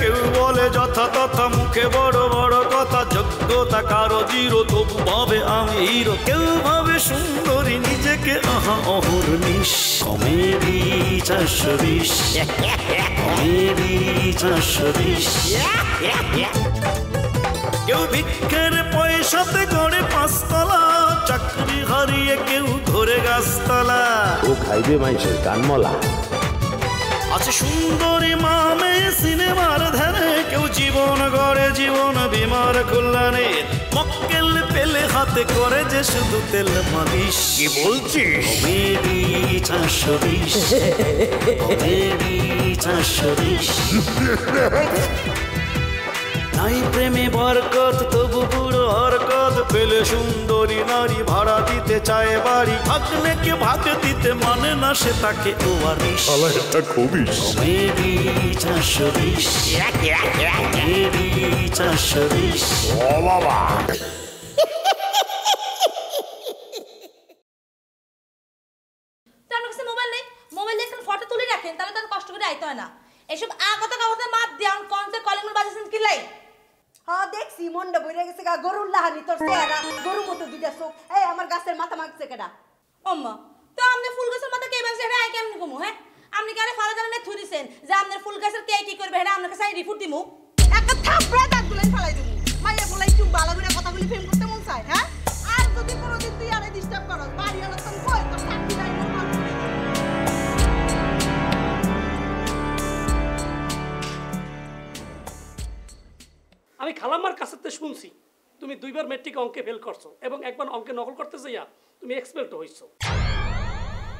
কেউ বলে যথা তথা মুখে বড় বড় কথা, যোগ্যতা কারো জিরো তবু ভাবে আমি হিরো। কেউ ভাবে সুন্দরী নিজেকে আহা অহর্নিশ। Comedy 420, comedy 420। কেউ ভিক্ষের পয়সাতে গড়ে 5 তলা, চাকরি হারিয়ে কেউ ধরে গাছতলা। ও খাইবে মানুষের কানমলা। আছে সুন্দরী মামে সিনেমার ধারে, কেউ জীবন গড়ে জীবন বিমার কল্যাণে। মক্কেল পেলে হাতে করে যে শুধু তেল মালিশ। কি বলছিস? Comedy 420, comedy 420। নাই প্রেমে বরকত তবু বুড়ো হরকত, পেলে সুন্দরী নারী ভাড়া দিতে চায় বাড়ি। ভাগ্নেকে ভাগ দিতে মানে না সে তাকে ওয়ারিশ। এটা খুবই কমেডি 420, কমেডি 420। ও বাবা, আপনার কাছে মোবাইল নেই? মোবাইল দিয়ে একটা ফটো তুলে রাখেন, তাহলে তো কষ্ট করে আইতে হয় না। এসব আগত কথা মাত দিয়ান কোনতে কলিং বাজাছেন কি লাই? হ্যাঁ দেখছি মন্ডা বইরা গেছে গা, গরুর লাহানি তোর চেহারা, গরুর মতো দুইটা চোখ। এই আমার গাছের মাথা মাগছে কেডা? আম্মা তো আপনি ফুল গাছের মাথা কে বাজছে এটা কেমন কমু? হ্যাঁ আপনি কি আরে ফালা জানেন থুই দিছেন যে আপনার ফুল গাছের কে কি করবে এটা আপনার কাছে রিপোর্ট দিমু? একটা থাপড়া দাগ গুলাই ফেলাই দিমু। মাইয়া বলাই তুই বালা করে কথাগুলি ফেম করতে মন চায়। হ্যাঁ আর যদি কোনোদিন তুই আরে ডিস্টার্ব করস, বাড়ি আলো তো কই তোর শান্তি নাই মোবাইল করে। আমি খালাম্মার কাছে শুনছি তুমি 2বার মেট্রিক অঙ্কে ফেল করছো এবং একবার অঙ্কে নকল করতে যাইয়া তুমি এক্সপেল্ট হইছো।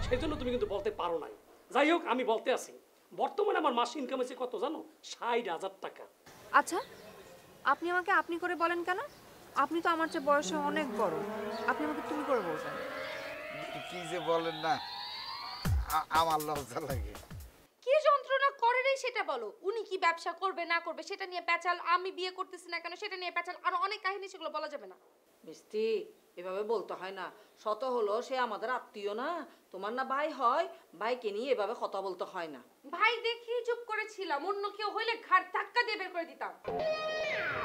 সেই জন্য তুমি কিন্তু বলতে পারো নাই। যাই হোক আমি বলতে আছি, বর্তমানে আমার মাসিক ইনকাম হচ্ছে কত জানো? 60,000 টাকা। আচ্ছা আপনি আমাকে আপনি করে বলেন কেন? আপনি তো আমার চেয়ে বয়সে অনেক বড়, আপনি আমাকে তুমি করে বলবেন। কি যে বলেন না, আমার লজ্জা লাগে। কি যন্ত্রণা করে রে সেটা বলো। উনি কি ব্যবসা করবে না করবে সেটা নিয়ে প্যাচাল, আমি বিয়ে করতেছি না কেন সেটা নিয়ে প্যাচাল, আর অনেক কাহিনী, সেগুলো বলা যাবে না। মিষ্টি এভাবে বলতে হয় না। শত হলো সে আমাদের আত্মীয় না, তোমার না ভাই হয়, ভাইকে নিয়ে এভাবে কথা বলতে হয় না। ভাই দেখি চুপ করেছিলাম, অন্য কেউ হইলে ঘাড় ধাক্কা দিয়ে বের করে দিতাম।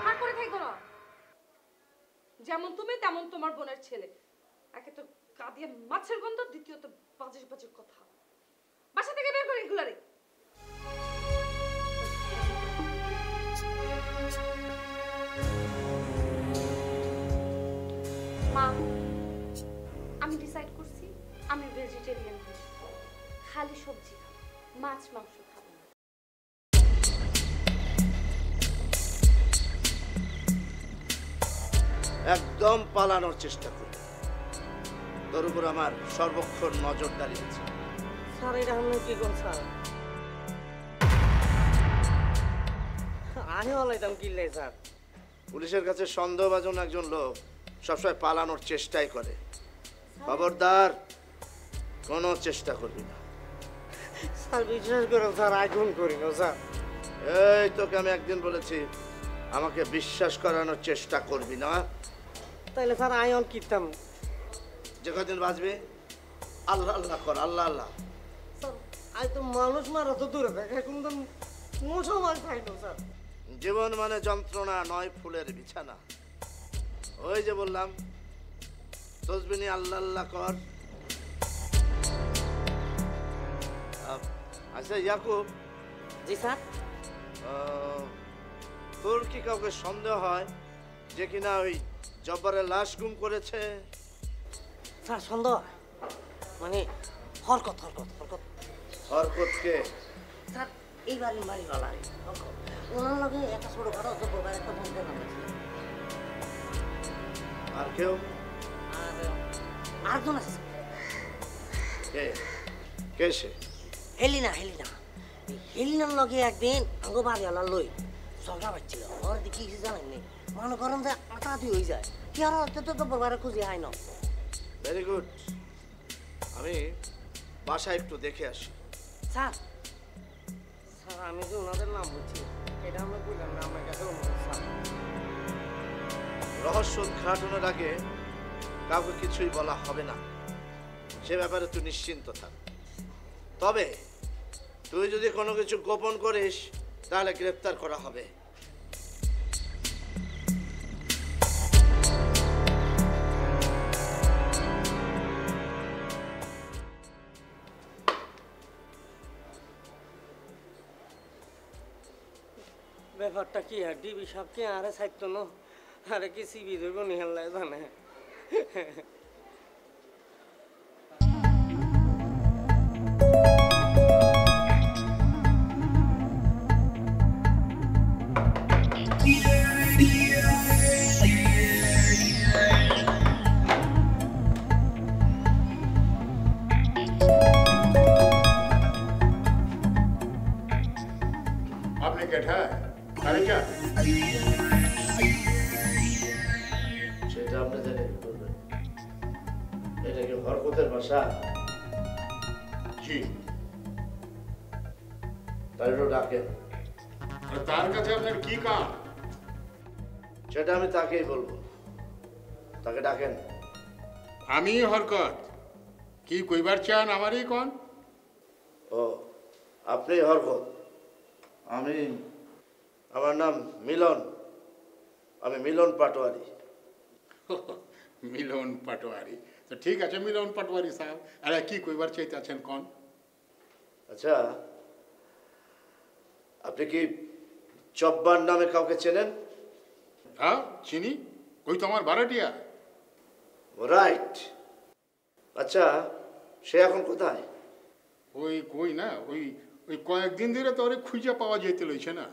আর করে থাকবো না, যেমন তুমি তেমন তোমার বোনের ছেলে। একে তো কাঁদিয়ে মাছের গন্ধ, দ্বিতীয়ত বাজে বাজে কথা। বাসা থেকে বের করে এগুলারে। মা আমি ডিসাইড করছি আমি ভেজিটেরিয়ান হব, খালি সবজি খাবো, মাছ মাংস খাবো না। একদম পালানোর চেষ্টা করি, তোর উপর আমার সর্বক্ষণ নজরদারি আছে। স্যার এটা আমি কি করব স্যার? আমি হলাইতাম কি লাই স্যার? পুলিশের কাছে সন্দেহভাজন একজন লোক সবসময় পালানোর চেষ্টাই করে। খবরদার কোনো চেষ্টা করবি না। স্যার বিশ্বাস করুন স্যার, আগুন করি না স্যার। এই তোকে আমি একদিন বলেছি আমাকে বিশ্বাস করানোর চেষ্টা করবি না। তাইলে স্যার আয়ন কিতাম যে কদিন বাঁচবি আল্লাহ আল্লাহ কর, আল্লাহ আল্লাহ। স্যার আই তো মানুষ মারা তো দূরে থাকে, এখন তো মুসলমান খাই না স্যার। জীবন মানে যন্ত্রণা নয় ফুলের বিছানা। ওই যে বললাম তসবিহ আল্লাহ আল্লাহ কর। আচ্ছা ইয়াকুব। জি স্যার। তোর কি কাউকে সন্দেহ হয় যে কিনা ওই জব্বারের লাশ গুম করেছে? স্যার সন্দেহ মানে হরকত হরকত হরকত হরকত কে? স্যার এই বাড়ি গলা ওনার লগে একটা ছোট খাটো জব্বার একটা বন্ধু নাম। আর কেউ? আরেকজন আছে কে? কে সে? হেলিনা। হেলিনার লগে একদিন আঙ্গ বাড়ি আলার লই ঝগড়া পাচ্ছিল। ওর দিকে কিছু জানেন নেই, মনে করেন যে আটাআটি হয়ে যায়। কি আর তো বড় খুঁজে হয় না। ভেরি গুড, আমি বাসায় একটু দেখে আসি। স্যার স্যার আমি যে ওনাদের নাম বলছি এটা আমরা বললাম না, আমার কাছে রহস্য উদ্ঘাটনের আগে কাউকে কিছুই বলা হবে না, সে ব্যাপারে তুই নিশ্চিন্ত থাক। তবে তুই যদি কোনো কিছু গোপন করিস তাহলে গ্রেফতার করা হবে। ব্যাপারটা কি আর ডিবি সাহেবকে আরে ছাড়তো না, আরে কি সিবি ধরবো নিহাল্লায় জানে। आपने क्या ठा अरे क्या সেটা আপনি জেনে কি করবেন? এটা কি হরকতের ভাষা? जी তাইও ডাকেন। और तार का आपने की काम সেটা আমি তাকেই বলবো, তাকে ডাকেন। আমি হরকত কি কইবার চান আমারই কোন? ও আপনি হরকত, আমার নাম মিলন, আমি মিলন পাটোয়ারি। মিলন পাটোয়ারি, তো ঠিক আছে মিলন পাটোয়ারি সাহেব, আরে কি কইবার চাইতে আছেন কোন? আচ্ছা, আপনি কি চব্বার নামে কাউকে চেনেন? হ্যাঁ চিনি, ওই তো আমার ভাড়াটিয়া। রাইট। আচ্ছা, সে এখন কোথায়? ওই কই না, ওই ওই কয়েকদিন ধরে তো ওরে খুঁজে পাওয়া যেতে লইছে না।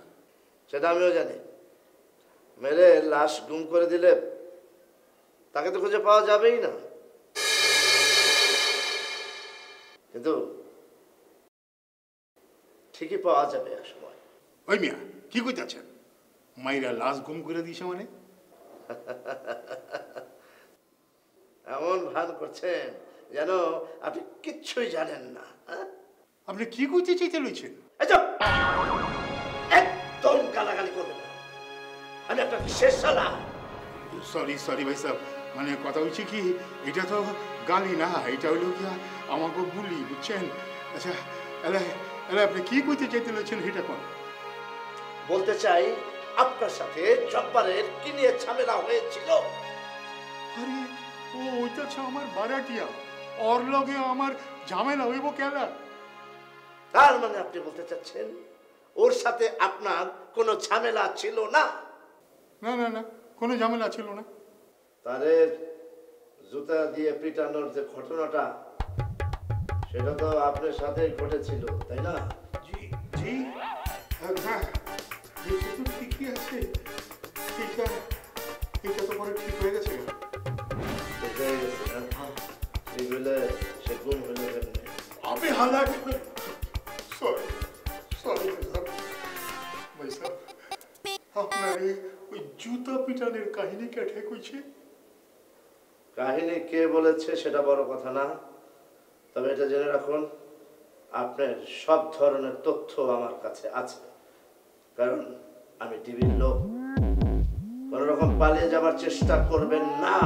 সেটা আমিও জানি। মেরে লাশ গুম করে দিলে তাকে তো খুঁজে পাওয়া যাবেই না, কিন্তু ঠিকই পাওয়া যাবে এক সময়। ওই মিয়া কি কইতাছেন, মাইরা লাশ গুম করে দিছে মানে? এমন ভান করছেন যেন আপনি কিচ্ছুই জানেন না। আপনি কি কইতে চাইতে লইছেন? একদম গালাগালি করবেন না, আমি আপনার শেষ সালা। সরি সরি ভাই সাহেব, মানে কথা হচ্ছে কি, এটা তো গালি না, এটা হইলো কি আমাকে বুলি, বুঝছেন? আচ্ছা এলে এলে আপনি কি কইতে চাইতে লইছেন এটা কোন? বলতে চাই আপনার সাথে জব্বারের কি নিয়ে ঝামেলা হয়েছিল। আরে ও ওইটা হচ্ছে আমার ভাড়াটিয়া, ওর লগে আমার ঝামেলা হইব কেলা? তার মানে আপনি বলতে চাচ্ছেন ওর সাথে আপনার কোনো ঝামেলা ছিল না? না না না, কোনো ঝামেলা ছিল না। তারে জুতা দিয়ে পিটানোর যে ঘটনাটা, সেটা তো আপনার সাথেই ঘটেছিল, তাই না? জি জি হ্যাঁ, এটা তো ঠিকই আছে, এটা তো পরে ঠিক হয়ে গেছে। ঠিক হইলে সে গুম হইলে কেমনে? আমি হালাক সরি সরি ভাই সাহেব, আপনার ওই জুতা পিটানের কাহিনী কেটে কইছে? কাহিনী কে বলেছে সেটা বড় কথা না, তবে এটা জেনে রাখুন আপনার সব ধরনের তথ্য আমার কাছে আছে, কারণ আমি ডিবির লোক। কোন রকম পালিয়ে যাবার চেষ্টা করবেন না।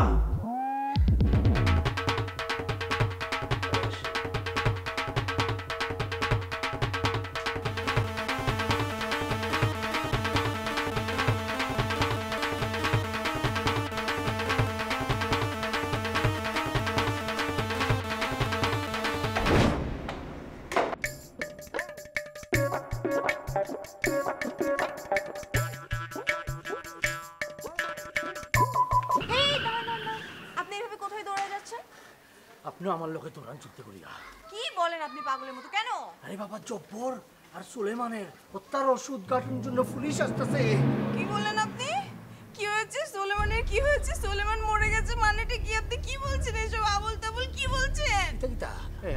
আপনিও আমার লোকে দৌড়ান চুক্তি করিয়া। কি বলেন আপনি পাগলের মতো? কেন? আরে বাবা, জব্বর আর সুলেমানের হত্যার ওষুধ কাটানোর জন্য পুলিশ আসতেছে। কি বললেন আপনি? কি হয়েছে সুলেমানের? কি হয়েছে? সুলেমান মরে গেছে মানেটা কি? আপনি কি বলছেন? এসব আবল তাবল কি বলছেন? কিতা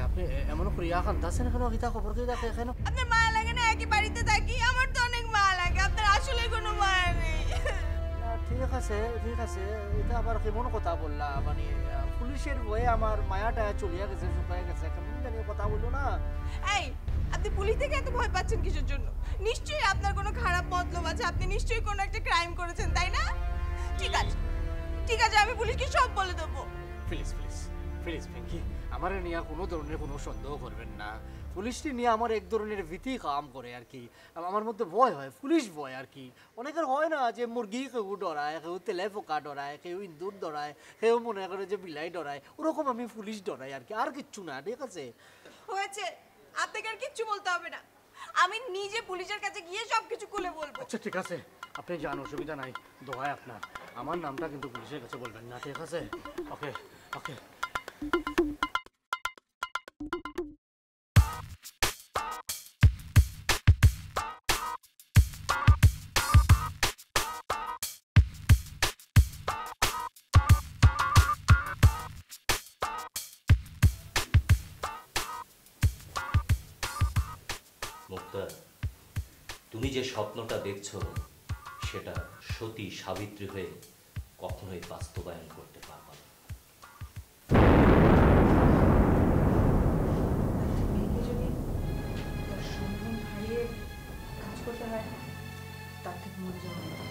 আপনি এমন করিয়া কান্দাছেন কেন? কিতা খবর কি দেখে কেন? আপনার মায়া লাগে না? একই বাড়িতে থাকি, আমার তো অনেক মায়া লাগে। আপনার আসলে কোনো মায়া নেই। ঠিক আছে ঠিক আছে, এটা আবার কেমন কথা বললা? মানে পুলিশের ভয়ে আমার মায়াটা চলিয়া গেছে, শুকায় গেছে, কেমন জানি কথা বললো না। এই, আপনি পুলিশ থেকে এত ভয় পাচ্ছেন কিসের জন্য? নিশ্চয়ই আপনার কোনো খারাপ মতলব আছে, আপনি নিশ্চয়ই কোনো একটা ক্রাইম করেছেন, তাই না? ঠিক আছে ঠিক আছে, আমি পুলিশকে সব বলে দেবো। প্লিজ প্লিজ প্লিজ পিঙ্কি, আমার নিয়ে কোনো ধরনের কোনো সন্দেহ করবেন না। পুলিশটি নিয়ে আমার এক ধরনের ভীতি কাম করে আর কি। আমার মধ্যে ভয় হয়, পুলিশ ভয় আর কি। অনেকের হয় না যে মুরগি কেউ ডরায়, কেউ তেলে পোকা ডরায়, কেউ ইন্দুর ডরায়, কেউ মনে করে যে বিলাই ডরায়, ওরকম আমি পুলিশ ডরাই আর কি, আর কিচ্ছু না। ঠিক আছে, হয়েছে, আপনাকে আর কিচ্ছু বলতে হবে না, আমি নিজে পুলিশের কাছে গিয়ে সবকিছু খুলে বলবো। আচ্ছা ঠিক আছে, আপনি যান, অসুবিধা নাই, দোহাই আপনার। আমার নামটা কিন্তু পুলিশের কাছে বলবেন না, ঠিক আছে? ওকে ওকে। মুক্তা, তুমি যে স্বপ্নটা দেখছো সেটা সতী সাবিত্রী হয়ে কখনোই বাস্তবায়ন করতে পারবে না। মেয়েকে যদি তার সম্মান হারিয়ে কাজ করতে হয়, তার থেকে মরে যাওয়া ভালো।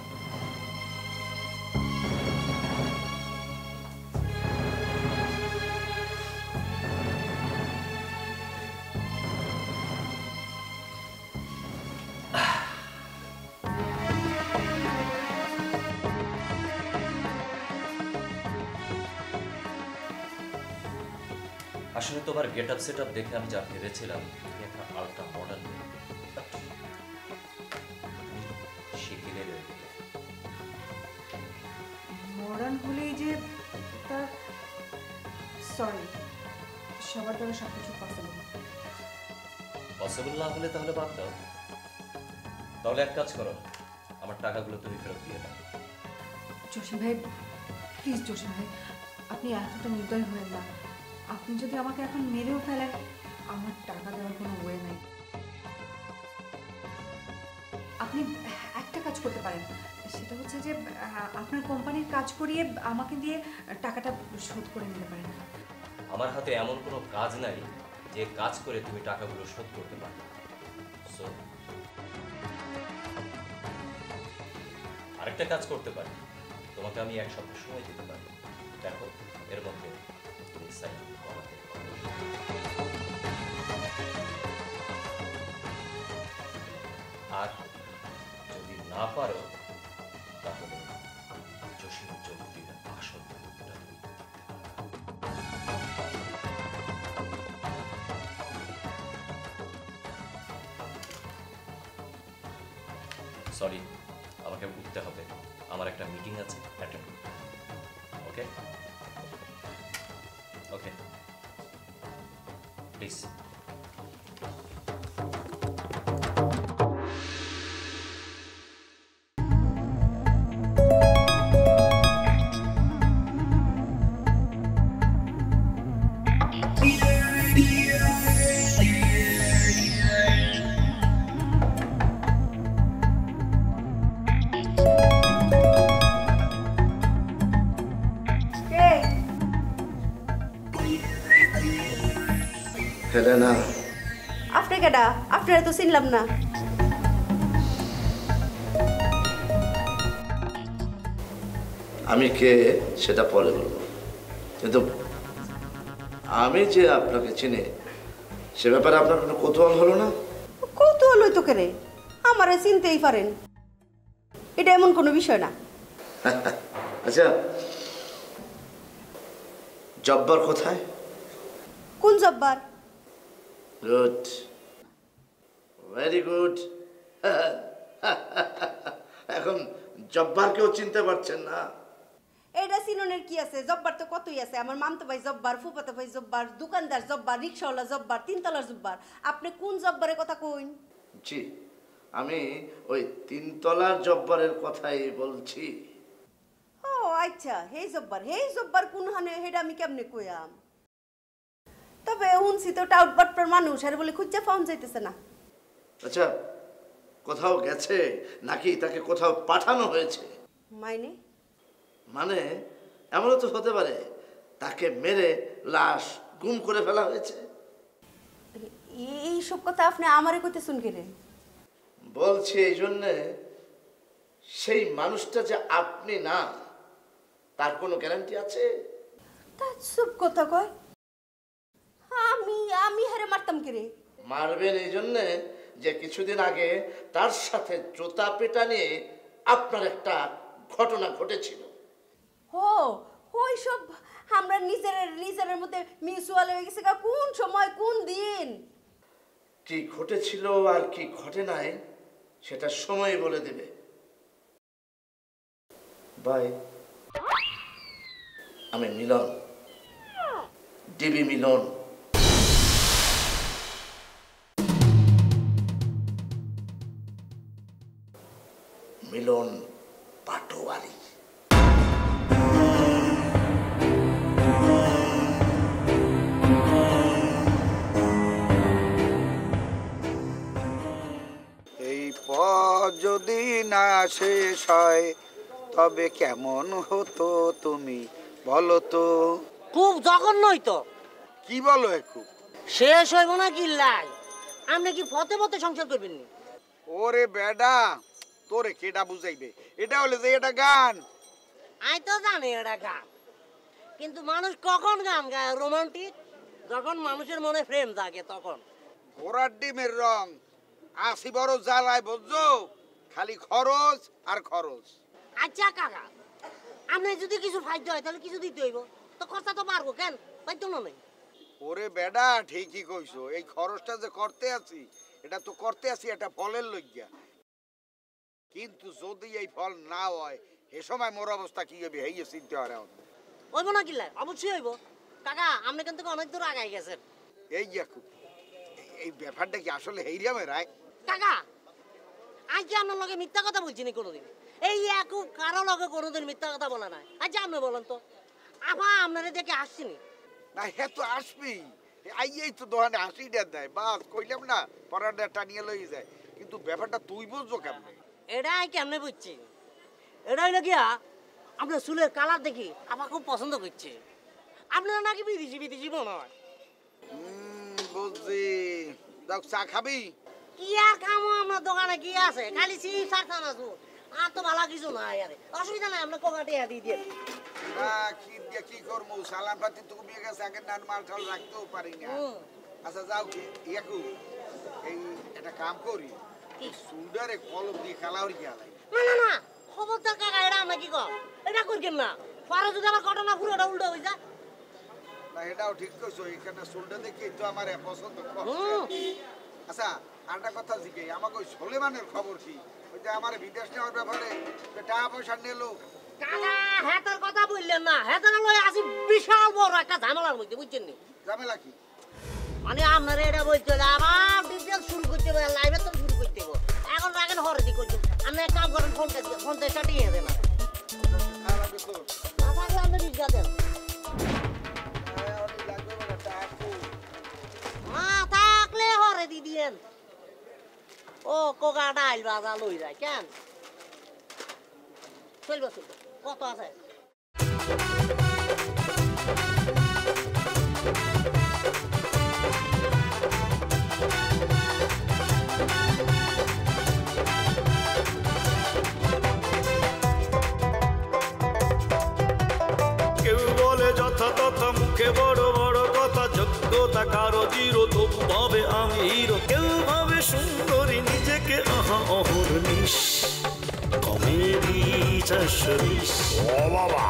আসলে তোমার গেট আপ সেট আপ দেখে আমি যা ভেবেছিলাম তুমি একটা আলট্রা মডার্ন শিখিয়ে রয়ে গেলে। মডার্ন হলেই যে তা সরি, সবার দ্বারা সব কিছু পসিবল না। পসিবল না হলে তাহলে বাদ দাও। তাহলে এক কাজ করো, আমার টাকাগুলো তুমি ফেরত দিয়ে দাও। জসিম ভাই প্লিজ, জসিম ভাই আপনি এতটা নির্দয় হবেন না। আপনি যদি আমাকে এখন মেরেও ফেলেন, আমার টাকা দেওয়ার কোনো ওয়ে নাই। আপনি একটা কাজ করতে পারেন, সেটা হচ্ছে যে আপনার কোম্পানির কাজ করিয়ে আমাকে দিয়ে টাকাটা শোধ করে নিতে পারেন। আমার হাতে এমন কোনো কাজ নাই যে কাজ করে তুমি টাকাগুলো শোধ করতে পারবে। সো আরেকটা কাজ করতে পারি, তোমাকে আমি এক সপ্তাহ সময় দিতে পারি। দেখো এর মধ্যে তুমি সাইন করাতে পারো। আর যদি না পারো তাহলে জসিম চৌধুরীর আসল সরি, আমাকে উঠতে হবে, আমার একটা মিটিং আছে, অ্যাটেন্ড করতে হবে। ওকে ওকে প্লিজ। হেলেনা, আপনি কেডা? আপনারা তো চিনলাম না। আমি কে সেটা পরে বলবো, কিন্তু আমি যে আপনাকে চিনি সে ব্যাপারে আপনার কোনো কৌতূহল হলো না? কৌতূহল হইতো কেরে, আমারে চিনতেই পারেন, এটা এমন কোনো বিষয় না। আচ্ছা, জব্বার কোথায়? কোন জব্বার? Good, very good. এখন জব্বারকেও চিনতে পারছেন না? এটা চিননের কি আছে? জব্বার তো কতই আছে। আমার মামতো ভাই জব্বার, ফুফাতো ভাই জব্বার, দোকানদার জব্বার, রিক্সাওয়ালা জব্বার, তিনতলার জব্বার। আপনি কোন জব্বারের কথা কইন? জি, আমি ওই তিনতলার জব্বারের কথাই বলছি। ও আচ্ছা, হেই জব্বার কোন হানে হেডা আমি কেমনে কইয়াম? তবে শুনছি তো টাউট বাটপার মানুষ, আর বলে খুঁজে পাওয়া যাইতেছে না। আচ্ছা, কোথাও গেছে নাকি তাকে কোথাও পাঠানো হয়েছে? মাইনে মানে এমনও তো হতে পারে তাকে মেরে লাশ গুম করে ফেলা হয়েছে। এই সব কথা আপনি আমারে কইতেছেন কেরে? বলছি এই জন্যে, সেই মানুষটা যে আপনি না তার কোনো গ্যারান্টি আছে? তা সব কথা কয়। আমি হারে মারতাম কেরে? মারবেন এই জন্যে যে কিছুদিন আগে তার সাথে জুতা পেটা নিয়ে আপনার একটা ঘটনা ঘটেছিল। ও ওই সব আমরা নিজের মধ্যে মিউচুয়াল হয়ে গেছে কোন সময় কোন দিন কি ঘটেছিল আর কি ঘটে নাই সেটা সময় বলে দেবে। বাই। আমি মিলন, ডিবি মিলন। মিলন পাটোয়ারি। এই পথ যদি না শেষ হয় তবে কেমন হতো তুমি বলো তো? খুব জঘন্য হইতো। কি বলো খুব? শেষ হইব না কি লাই? আপনি কি ফতে ফতে সংসার করবেন নি? ওরে বেডা, তোরে কেডা বুঝাইবে? এটা হলে যে এটা গান। আই তো জানি এটা গান, কিন্তু মানুষ কখন গান গায় রোমান্টিক? যখন মানুষের মনে প্রেম জাগে তখন। ঘোড়ার ডিমের রং আসি বড় জ্বালায়, বুঝছো? খালি খরচ আর খরচ। আচ্ছা কাকা, আপনি যদি কিছু ফাইতে হয় তাহলে কিছু দিতে হইব, তো খরচা তো পারবো কেন? পাইতো না নাই? ওরে বেডা, ঠিকই কইছো। এই খরচটা যে করতে আছি এটা তো করতে আছি একটা ফলের লইয়া, কিন্তু যদি এই ফল না হয় এ সময় মোর অবস্থা কি হবে এই চিন্তা হয়। হইব না কিল্লা? অবশ্যই হইব কাকা, আপনি কিন্তু অনেক দূর আগাই গেছেন। এই ব্যাপারটা কি আসলে হেইরামে রায়? কাকা আজ কি আপনার লগে মিথ্যা কথা বলছি না কোনোদিন? এই একু কারো লগে কোনোদিন মিথ্যা কথা বলে নাই। আচ্ছা আপনি বলেন তো, আপা আপনারে দেখে আসছিনি? না হ্যাঁ তো আসবি, আইয়েই তো দোকানে হাসিটা দেয়, বাস কইলাম না পরাটা টানিয়ে লই যায়। কিন্তু ব্যাপারটা তুই বুঝছো কেমনে? এটাই কেমনে বুঝছি? এটা হইলো গিয়া আপনার চুলের কালার দেখি আমার খুব পছন্দ করছে। আপনারা নাকি বিদেশি মনে হয়। বুঝছি। দেখ চা খাবি? কি আর খামো, আপনার দোকানে কি আছে? খালি চিপস আর চানাচুর, আর তো ভালো কিছু নাই। আরে অসুবিধা নাই, আমরা কোকাটে দিয়ে দিয়ে কি দিয়ে কি করবো? সালাম পাতি তো কমিয়ে গেছে, আগে নান মাল ঠাল রাখতেও পারি না। আচ্ছা যাও কি ইয়াকু, এই একটা কাম করি, সুন্ডারে কলম দিয়ে কালার গিয়া লাই। না না না, খবরদার কাকা, এটা আমরা কি কম, এটা করবেন না। পরে যদি আমার ঘটনা পুরোটা উল্টো হয়ে যায়। না এটাও ঠিক কইছো, এখানে সুন্ডা দেখে তো আমার পছন্দ। আচ্ছা আরেকটা কথা জিজ্ঞে, আমাকে ওই সোলেমানের খবর কি? ওই যে আমার বিদেশ নেওয়ার ব্যাপারে টাকা পয়সা নিলো। কাকা হেতার কথা বললেন না, হেতার লই আসি বিশাল বড় একটা ঝামেলার মধ্যে, বুঝছেন নি? ঝামেলা কি? মানে আপনারা এটা বলতে হবে, আবার ডিটেল শুরু করতে হবে, লাইভে তো শুরু করতে হবে। এখন রাখেন হরদি করছেন, আপনি এক কাম করেন, ফোনটা কাটিয়ে দেন। আপনি রিক্সা দেন না থাকলে হরে দিয়েন। ও কোকা ডাইল বাজা লই যায় কেন? চলবে চলবে, কত আছে? কেউ বলে যথা তথা মুখে বড় বড় কথা, যোগ্যতা কারো জিরো তবু ভাবে আমি হিরো। কেউ ভাবে সুন্দরী নিজেকে আহা অহর্নিশ, কমেডি 420। ও বাবা।